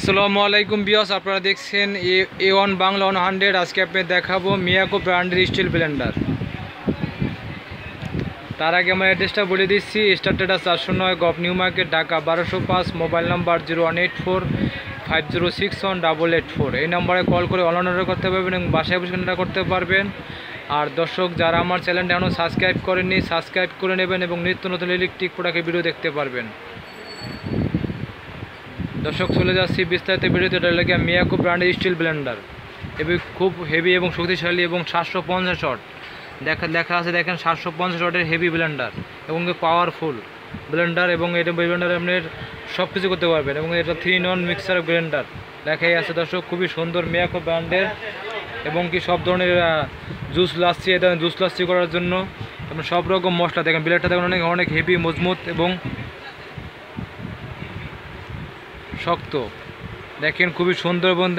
আসসালামু আলাইকুম বিয়স, আপনারা দেখছেন A1 বাংলা 100। আজকে আপনি দেখাবো মিয়াকো ব্র্যান্ডের স্টিল ব্লেন্ডার। তার আগে আমার অ্যাড্রেসটা বলে দিচ্ছি। স্টার্টেডাস 409 gov new market, Dhaka 1205। Mobile number 018450618884। এই নাম্বারে কল করে অনলাইন অর্ডার করতে পারবেন এবং বাসায় বসে অর্ডার করতে পারবেন। আর দর্শক যারা আমার চ্যানেলটা এখনও সাবস্ক্রাইব করেননি, সাবস্ক্রাইব করে নেবেন এবং নিত্য নতুন ইলেকট্রিক প্রোডাক্টের ভিডিও দেখতে পারবেন। দর্শক চলে যাচ্ছি বিস্তারিত ভিডিওতে। এটা লাগে মিয়াকো ব্র্যান্ডের স্টিল ব্লেন্ডার, এবং খুব হেভি এবং শক্তিশালী এবং 750 ওয়াট লেখা আছে। দেখেন 750 ওয়াটের হেভি ব্লেন্ডার এবং পাওয়ারফুল ব্লেন্ডার, এবং এটা ব্লেন্ডারে আপনার সব কিছু করতে পারবেন। এবং এটা 3-in-1 মিক্সার ব্লেন্ডার লেখাই আছে। দর্শক খুবই সুন্দর মিয়াকো ব্র্যান্ডের, এবং কি সব ধরনের জুস লাচ্ছি, এটা জুস লাচ্ছি করার জন্য এবং সব রকম মশলা। দেখেন ব্লেডটা দেখেন অনেক অনেক হেভি, মজবুত এবং শক্ত। দেখেন খুবই সুন্দর এবং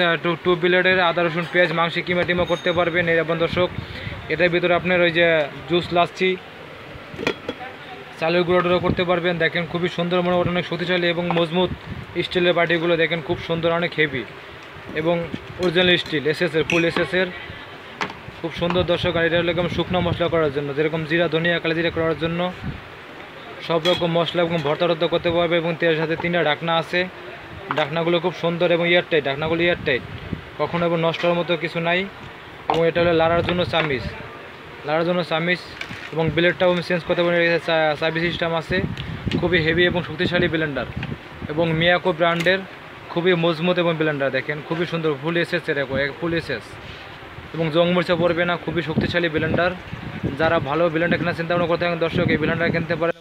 টু ব্লেডের আদা রসুন পেঁয়াজ মাংস কিমা টিমা করতে পারবেন। এবং দর্শক এটার ভিতরে আপনার ওই যে জুস লাচ্ছি, চালের গুঁড়োটাও করতে পারবেন। দেখেন খুবই সুন্দর, মনে হয় অনেক শক্তিশালী এবং মজবুত স্টিলের বাটিগুলো দেখেন খুব সুন্দর, অনেক হেভি এবং অরিজিনাল স্টিল এসএসের, ফুল এসএসের, খুব সুন্দর। দর্শক আর এটা হলো শুকনো মশলা করার জন্য, যেরকম জিরা, ধনিয়া, কালো জিরা করার জন্য সব রকম মশলা এবং ভর্তা টর্তা করতে পারবে। এবং তেলের সাথে 3টা ঢাকনা আছে। ঢাকনাগুলো খুব সুন্দর এবং এয়ারটাইট, ঢাকনাগুলো এয়ারটাইট, কখনো এবং নষ্ট হওয়ার মতো কিছু নাই। এবং এটা হলো লাড়ার জন্য চামিচ, এবং ব্লেডটাও আমি চেঞ্জ করতে পারি, সার্ভিস সিস্টেম আছে। খুবই হেভি এবং শক্তিশালী ব্লেন্ডার, এবং মিয়াকো ব্র্যান্ডের খুবই মজবুত এবং ব্লেন্ডার দেখেন খুবই সুন্দর, ফুল এসএস, এরকম ফুল এসএস এবং জং মরিচা পড়বে না। খুবই শক্তিশালী ব্লেন্ডার। যারা ভালো ব্লেন্ডার কেনার চিন্তা ভাবনা করতে থাকেন দর্শক, এই ব্লেন্ডার কিনতে পারে।